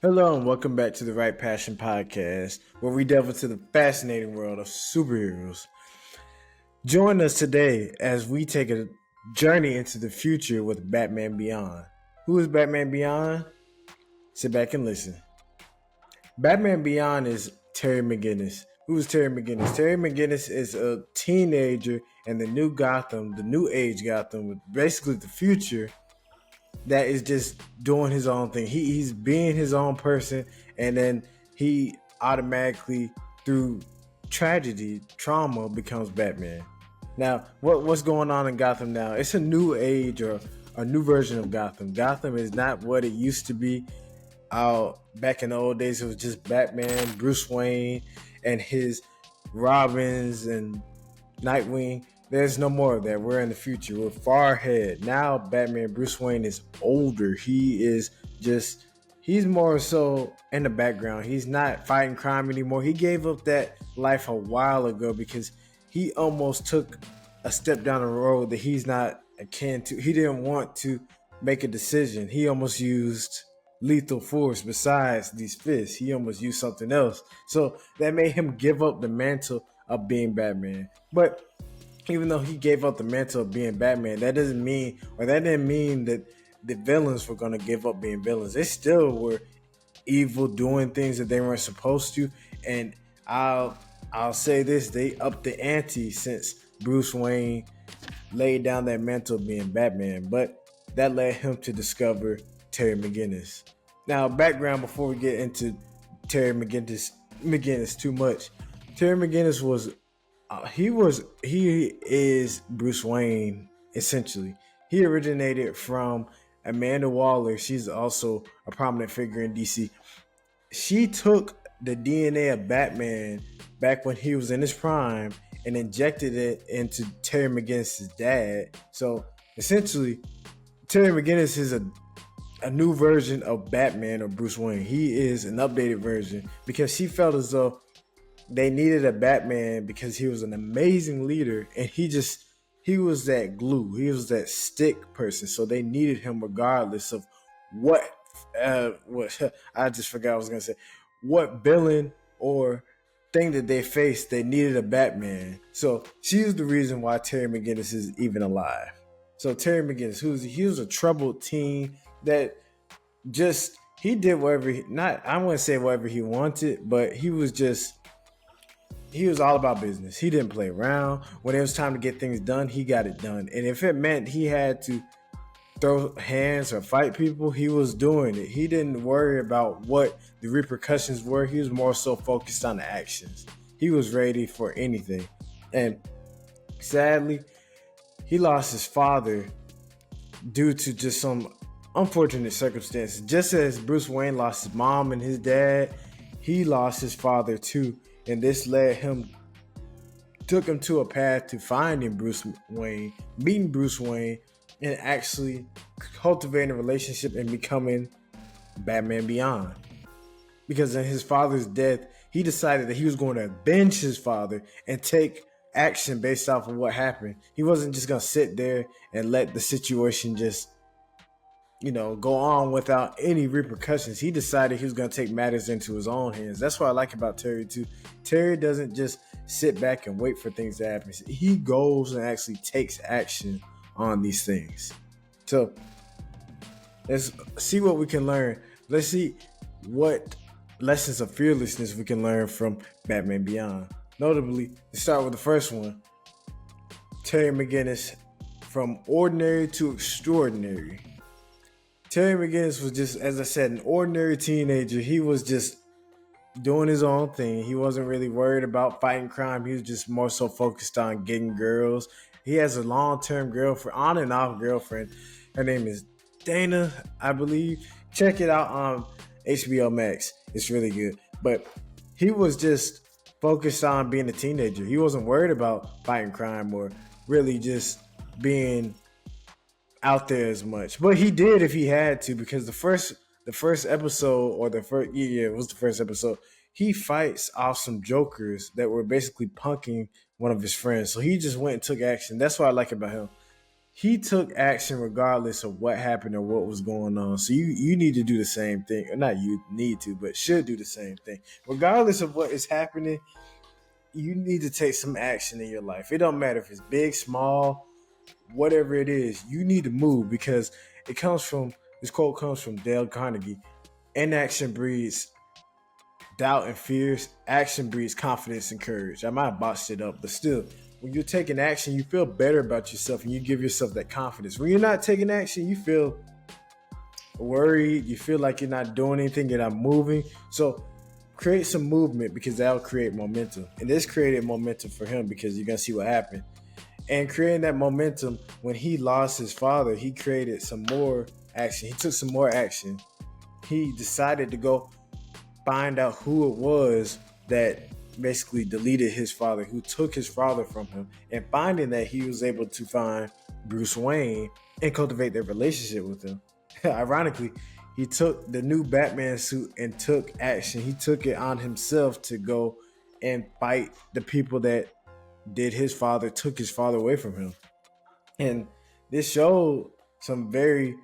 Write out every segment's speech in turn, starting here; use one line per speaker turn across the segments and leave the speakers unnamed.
Hello and welcome back to the Right Passion Podcast, where we delve into the fascinating world of superheroes. Join us today as we take a journey into the future with Batman Beyond. Who is Batman Beyond? Sit back and listen. Batman Beyond is Terry McGinnis. Who is Terry McGinnis? Terry McGinnis is a teenager in the new Gotham, the new age Gotham, with basically the future that is just doing his own thing. He's being his own person, and then he automatically, through tragedy, trauma, becomes Batman. Now, what's going on in Gotham now? It's a new age or a new version of Gotham. Gotham is not what it used to be. Back in the old days, it was just Batman, Bruce Wayne, and his Robins and Nightwing. There's no more of that. We're in the future. We're far ahead. Now Batman Bruce Wayne is older. He's more so in the background. He's not fighting crime anymore. He gave up that life a while ago because he almost took a step down the road that he's not akin to. He didn't want to make a decision. He almost used lethal force besides these fists. He almost used something else. So that made him give up the mantle of being Batman. But even though he gave up the mantle of being Batman, that didn't mean that the villains were going to give up being villains. They still were evil, doing things that they weren't supposed to. And I'll say this: they upped the ante since Bruce Wayne laid down that mantle of being Batman. But that led him to discover Terry McGinnis. Now, background before we get into Terry McGinnis too much. Terry McGinnis was he is Bruce Wayne essentially. He originated from Amanda Waller. She's also a prominent figure in DC. She took the DNA of Batman back when he was in his prime and injected it into Terry McGinnis' dad. So essentially, Terry McGinnis is a new version of Batman or Bruce Wayne. He is an updated version because she felt as though they needed a Batman because he was an amazing leader and he was that glue. He was that stick person. So they needed him regardless of what I just forgot what I was gonna say. What villain or thing that they faced, they needed a Batman. So she's the reason why Terry McGinnis is even alive. So Terry McGinnis, he was a troubled teen that just he did whatever I wouldn't say whatever he wanted, but he was all about business. He didn't play around. When it was time to get things done, he got it done. And if it meant he had to throw hands or fight people, he was doing it. He didn't worry about what the repercussions were. He was more so focused on the actions. He was ready for anything. And sadly, he lost his father due to just some unfortunate circumstances. Just as Bruce Wayne lost his mom and his dad, he lost his father too. And this took him to a path to finding Bruce Wayne, meeting Bruce Wayne, and actually cultivating a relationship and becoming Batman Beyond. Because in his father's death, he decided that he was going to avenge his father and take action based off of what happened. He wasn't just going to sit there and let the situation just go on without any repercussions. He decided he was going to take matters into his own hands. That's what I like about Terry too. Terry doesn't just sit back and wait for things to happen. He goes and actually takes action on these things. So let's see what we can learn. Let's see what lessons of fearlessness we can learn from Batman Beyond. Notably, to start with the first one, Terry McGinnis, from ordinary to extraordinary. Terry McGinnis was just, as I said, an ordinary teenager. He was just doing his own thing. He wasn't really worried about fighting crime. He was just more so focused on getting girls. He has a long-term girlfriend, on and off girlfriend. Her name is Dana, I believe. Check it out on HBO Max. It's really good. But he was just focused on being a teenager. He wasn't worried about fighting crime or really just being out there as much, but he did if he had to, because the first episode, or it was the first episode, he fights off some jokers that were basically punking one of his friends. So he just went and took action. That's what I like about him. he took action regardless of what happened or what was going on. So you need to do the same thing. Or not you need to, but should do the same thing. Regardless of what is happening, you need to take some action in your life. It don't matter if it's big, small, whatever it is, you need to move because it comes from this quote comes from Dale Carnegie. Inaction breeds doubt and fears. Action breeds confidence and courage. I might have botched it up, but still, when you're taking action, you feel better about yourself and you give yourself that confidence. When you're not taking action, you feel worried. You feel like you're not doing anything, you're not moving. So create some movement because that'll create momentum. And this created momentum for him because you're going to see what happened. And creating that momentum, when he lost his father, he created some more action. He took some more action. He decided to go find out who it was that basically deleted his father, who took his father from him. And finding that, he was able to find Bruce Wayne and cultivate their relationship with him. Ironically, he took the new Batman suit and took action. He took it on himself to go and fight the people that did his father, took his father away from him. And this showed some very,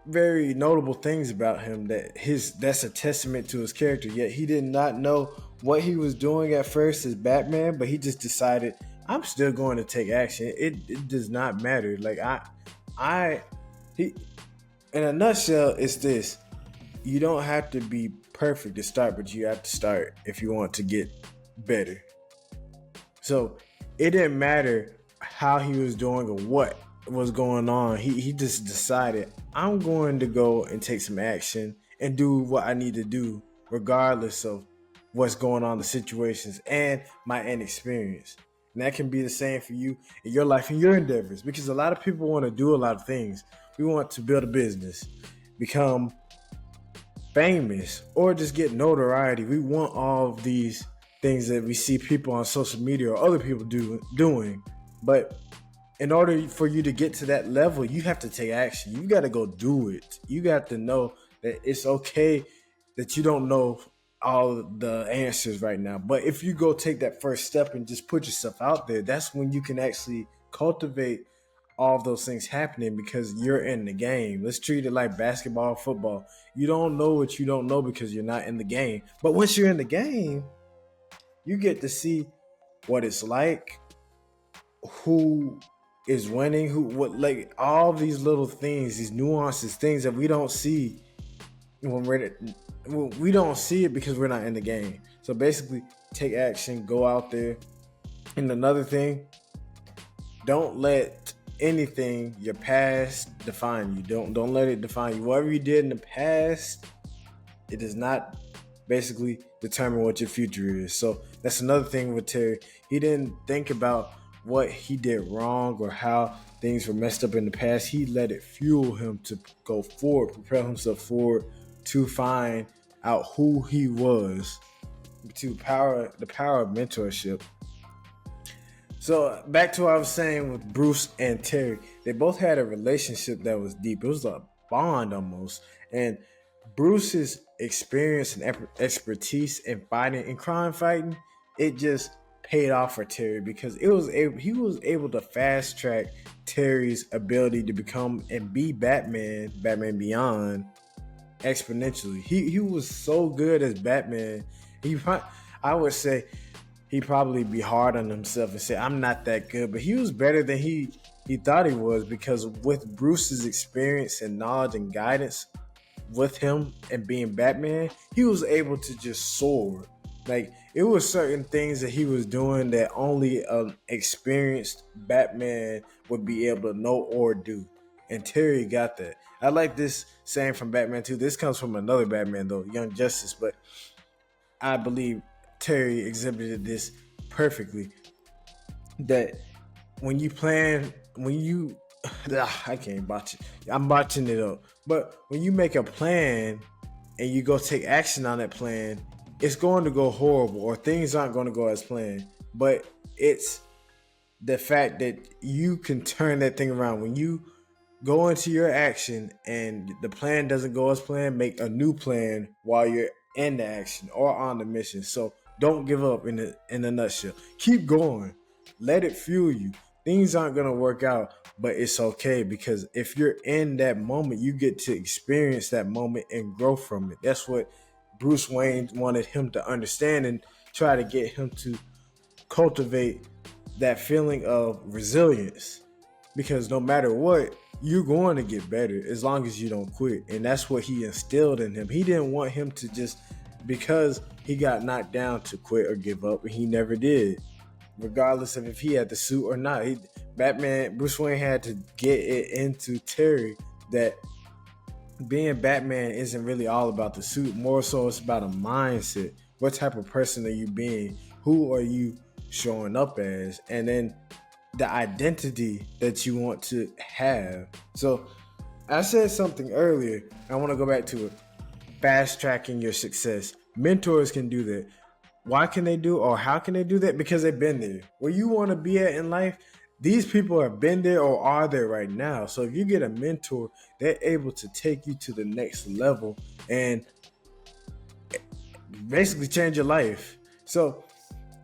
very notable things about him that's a testament to his character. Yet he did not know what he was doing at first as Batman, but he just decided, I'm still going to take action. It does not matter. Like he in a nutshell, it's this. You don't have to be perfect to start, but you have to start if you want to get better. So it didn't matter how he was doing or what was going on. He just decided, I'm going to go and take some action and do what I need to do, regardless of what's going on, the situations, and my inexperience. And that can be the same for you in your life and your endeavors, because a lot of people want to do a lot of things. We want to build a business, become famous, or just get notoriety. We want all of these things that we see people on social media or other people doing. But in order for you to get to that level, you have to take action. You got to go do it. You got to know that it's okay that you don't know all the answers right now. But if you go take that first step and just put yourself out there, that's when you can actually cultivate all of those things happening, because you're in the game. Let's treat it like basketball, football. You don't know what you don't know because you're not in the game. But once you're in the game, you get to see what it's like, who is winning, like all these little things, these nuances, things that we don't see when we don't see it because we're not in the game. So basically, take action, go out there. And another thing, don't let anything, your past, define you. Don't let it define you. Whatever you did in the past, it does not basically determine what your future is. So that's another thing with Terry. He didn't think about what he did wrong or how things were messed up in the past. He let it fuel him to go forward, propel himself forward to find out who he was, to the power of mentorship. So back to what I was saying with Bruce and Terry. They both had a relationship that was deep. It was a bond almost. And Bruce's experience and expertise in fighting and crime fighting, it just paid off for Terry, because he was able to fast track Terry's ability to become and be Batman Beyond exponentially. He was so good as Batman. I would say he'd probably be hard on himself and say, I'm not that good, but he was better than he thought he was, because with Bruce's experience and knowledge and guidance with him and being Batman, he was able to just soar. Like, it was certain things that he was doing that only an experienced Batman would be able to know or do. And Terry got that. I like this saying from Batman 2. This comes from another Batman, though, Young Justice, but I believe Terry exhibited this perfectly. That when you I can't botch it. I'm botching it up. But when you make a plan and you go take action on that plan, it's going to go horrible, or things aren't going to go as planned. But it's the fact that you can turn that thing around. When you go into your action and the plan doesn't go as planned, make a new plan while you're in the action or on the mission. So don't give up in a nutshell. Keep going. Let it fuel you. things aren't going to work out, but it's okay, because if you're in that moment, you get to experience that moment and grow from it. That's what Bruce Wayne wanted him to understand, and try to get him to cultivate that feeling of resilience, because no matter what, you're going to get better as long as you don't quit. And that's what he instilled in him. He didn't want him to just, because he got knocked down, to quit or give up, and he never did, regardless of if he had the suit or not. Bruce Wayne had to get it into Terry that being Batman isn't really all about the suit. More so, it's about a mindset. What type of person are you being? Who are you showing up as? And then the identity that you want to have. So I said something earlier. I want to go back to it. Fast tracking your success. Mentors can do that. Why can they do, or how can they do that? Because they've been there. Where you want to be at in life, these people have been there or are there right now. So if you get a mentor, they're able to take you to the next level and basically change your life. So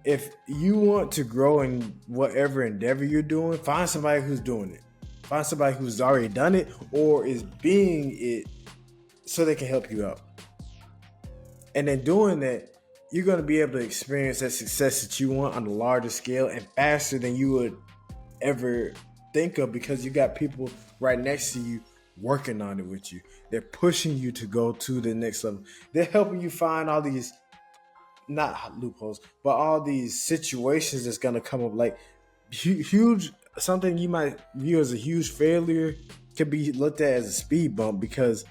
if you want to grow in whatever endeavor you're doing, find somebody who's doing it. Find somebody who's already done it or is being it, so they can help you out. And then doing that, you're going to be able to experience that success that you want on a larger scale and faster than you would ever think of, because you got people right next to you working on it with you. They're pushing you to go to the next level. They're helping you find all these, not loopholes, but all these situations that's going to come up, like huge, something you might view as a huge failure could be looked at as a speed bump, because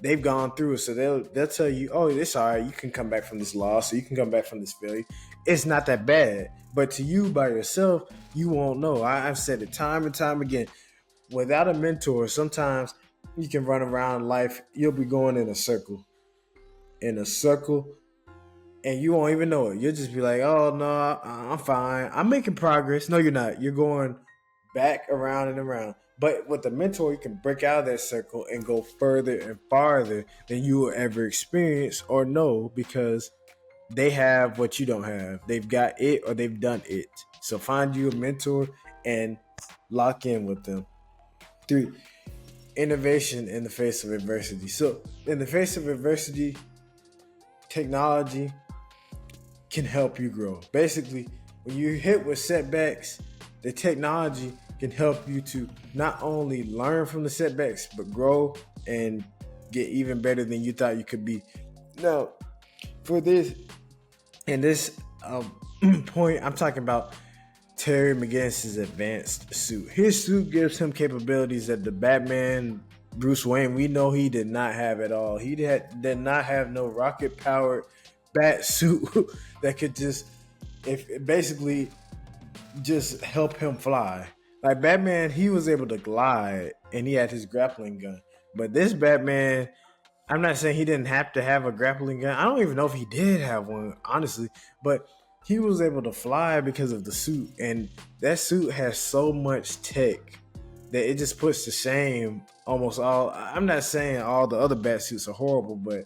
they've gone through it. So they'll tell you, oh, it's all right. You can come back from this loss, or you can come back from this failure. It's not that bad. But to you by yourself, you won't know. I've said it time and time again. Without a mentor, sometimes you can run around life. You'll be going in a circle, and you won't even know it. You'll just be like, oh, no, I'm fine. I'm making progress. No, you're not. You're going back around and around. But with the mentor, you can break out of that circle and go further and farther than you will ever experience or know, because they have what you don't have. They've got it, or they've done it. So find you a mentor and lock in with them. 3, innovation in the face of adversity. So in the face of adversity, technology can help you grow. Basically, when you're hit with setbacks, the technology can help you to not only learn from the setbacks, but grow and get even better than you thought you could be. Now, for this, in this point, I'm talking about Terry McGinnis' advanced suit. His suit gives him capabilities that the Batman, Bruce Wayne, we know he did not have at all. He did not have no rocket-powered bat suit that could just help him fly. Like Batman, he was able to glide, and he had his grappling gun. But this Batman, I'm not saying he didn't have to have a grappling gun. I don't even know if he did have one, honestly. But he was able to fly because of the suit. And that suit has so much tech that it just puts to shame almost all. I'm not saying all the other bat suits are horrible, but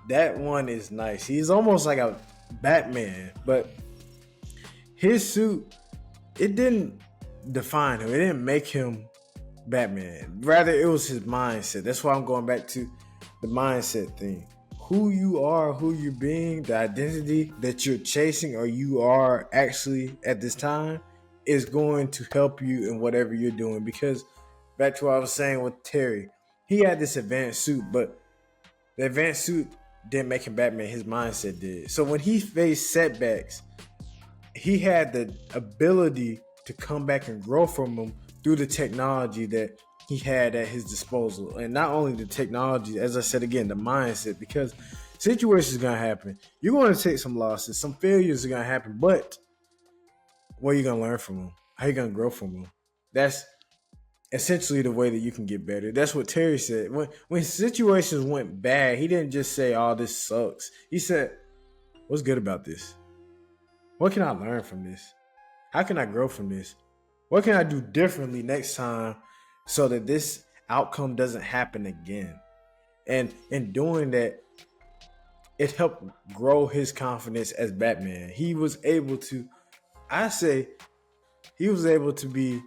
that one is nice. He's almost like a Batman. But his suit, it didn't define him. It didn't make him Batman. Rather, it was his mindset. That's why I'm going back to the mindset thing. Who you are, who you're being, the identity that you're chasing, or you are actually at this time, is going to help you in whatever you're doing. Because back to what I was saying with Terry, he had this advanced suit, but the advanced suit didn't make him Batman. His mindset did. So when he faced setbacks, he had the ability to come back and grow from them through the technology that he had at his disposal. And not only the technology, as I said again, the mindset, because situations are going to happen. You're going to take some losses. Some failures are going to happen. But what are you going to learn from them? How are you going to grow from them? That's essentially the way that you can get better. That's what Terry said. When situations went bad, he didn't just say, oh, this sucks. He said, what's good about this? What can I learn from this? How can I grow from this? What can I do differently next time so that this outcome doesn't happen again? And in doing that, it helped grow his confidence as Batman. He was able to, I say, he was able to be.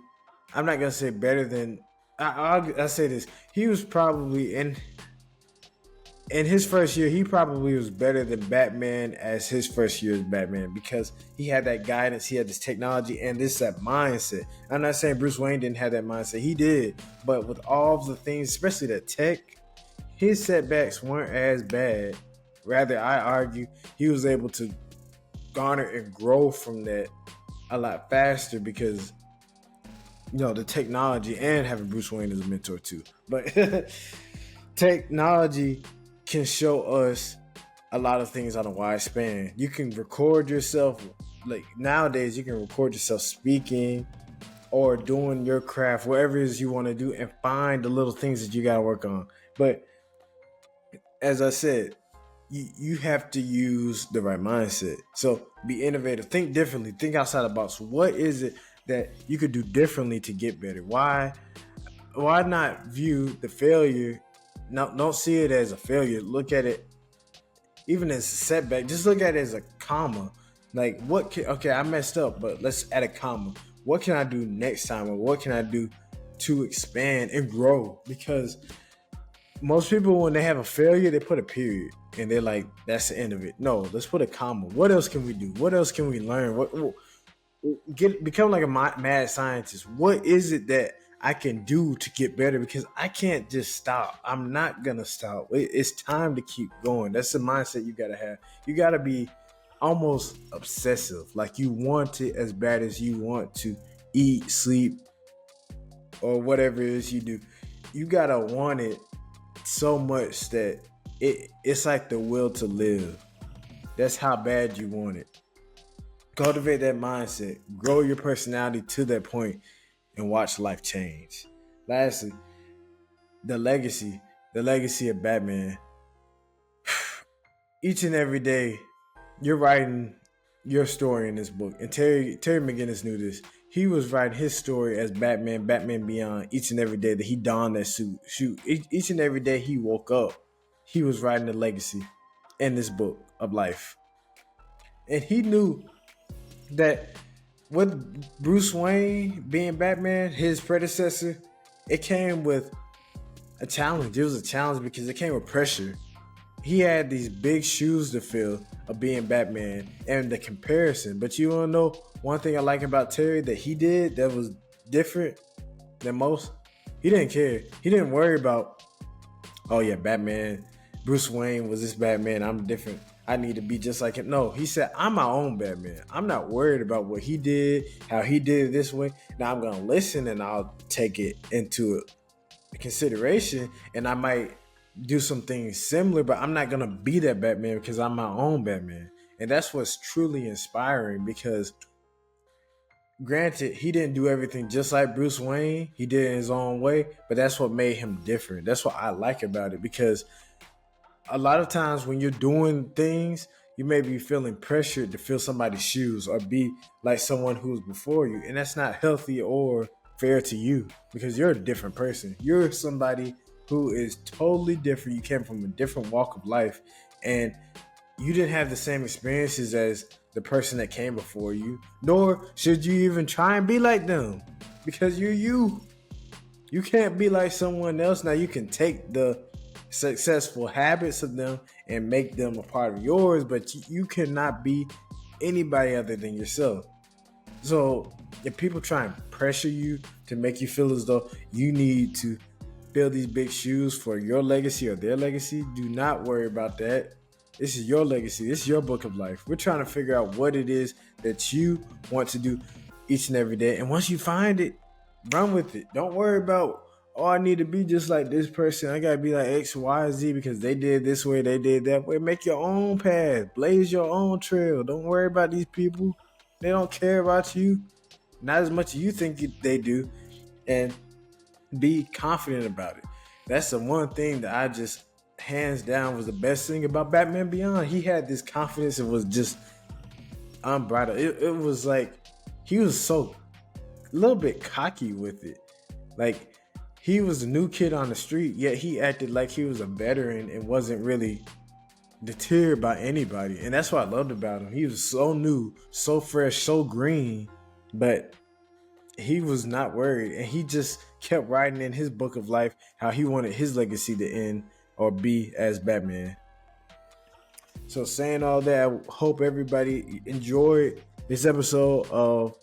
I'm not gonna say better than. I'll say this. He was probably in his first year, he probably was better than Batman as his first year as Batman because he had that guidance, he had this technology, and that mindset. I'm not saying Bruce Wayne didn't have that mindset, he did, but with all of the things, especially the tech, his setbacks weren't as bad. Rather, I argue he was able to garner and grow from that a lot faster because the technology and having Bruce Wayne as a mentor too. But technology can show us a lot of things on a wide span. You can record yourself, like nowadays you can record yourself speaking or doing your craft, whatever it is you want to do, and find the little things that you got to work on. But as I said, you have to use the right mindset. So be innovative, think differently, think outside the box. What is it that you could do differently to get better? Why not view the failure? No, don't see it as a failure. Look at it even as a setback. Just look at it as a comma. Like okay, I messed up, but let's add a comma. What can I do next time? Or what can I do to expand and grow? Because most people, when they have a failure, they put a period and they're like, that's the end of it. No, let's put a comma. What else can we do? What else can we learn? Become like a mad scientist. What is it that I can do to get better? Because I can't just stop. I'm not gonna stop. It's time to keep going. That's the mindset you gotta have. You gotta be almost obsessive. Like you want it as bad as you want to eat, sleep, or whatever it is you do. You gotta want it so much that it's like the will to live. That's how bad you want it. Cultivate that mindset. Grow your personality to that point and watch life change. Lastly, the legacy of Batman. Each and every day, you're writing your story in this book. And Terry McGinnis knew this. He was writing his story as Batman Beyond, each and every day that he donned that suit. Each and every day he woke up, he was writing the legacy in this book of life. And he knew that with Bruce Wayne being Batman, his predecessor, it came with a challenge. It was a challenge because it came with pressure. He had these big shoes to fill of being Batman and the comparison. But you want to know one thing I like about Terry that he did that was different than most? He didn't care. He didn't worry about, oh yeah, Batman, Bruce Wayne was this Batman, I'm different, I need to be just like him. No, he said, I'm my own Batman. I'm not worried about what he did, how he did it this way. Now I'm going to listen and I'll take it into consideration and I might do some things similar, but I'm not going to be that Batman because I'm my own Batman. And that's what's truly inspiring because granted, he didn't do everything just like Bruce Wayne. He did it in his own way, but that's what made him different. That's what I like about it because a lot of times when you're doing things, you may be feeling pressured to fill somebody's shoes or be like someone who's before you. And that's not healthy or fair to you because you're a different person. You're somebody who is totally different. You came from a different walk of life and you didn't have the same experiences as the person that came before you, nor should you even try and be like them because you're you. You can't be like someone else. Now you can take the successful habits of them and make them a part of yours, but you cannot be anybody other than yourself. So if people try and pressure you to make you feel as though you need to fill these big shoes for your legacy or their legacy, do not worry about that. This is your legacy. This is your book of life. We're trying to figure out what it is that you want to do each and every day. And once you find it, run with it. Don't worry about, oh, I need to be just like this person. I got to be like X, Y, Z because they did this way, they did that way. Make your own path. Blaze your own trail. Don't worry about these people. They don't care about you. Not as much as you think they do. And be confident about it. That's the one thing that I just, hands down, was the best thing about Batman Beyond. He had this confidence. It was just unbridled. It was like he was so a little bit cocky with it. Like he was a new kid on the street, yet he acted like he was a veteran and wasn't really deterred by anybody. And that's what I loved about him. He was so new, so fresh, so green, but he was not worried, and he just kept writing in his book of life how he wanted his legacy to end or be as Batman. So saying all that, I hope everybody enjoyed this episode of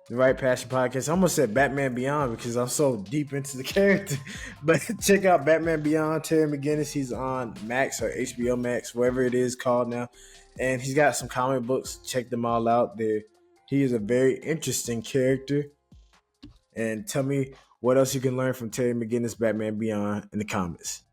the Right Passion Podcast. I almost said Batman Beyond because I'm so deep into the character. But check out Batman Beyond, Terry McGinnis. He's on Max or HBO Max, whatever it is called now. And he's got some comic books. Check them all out there. He is a very interesting character. And tell me what else you can learn from Terry McGinnis, Batman Beyond in the comments.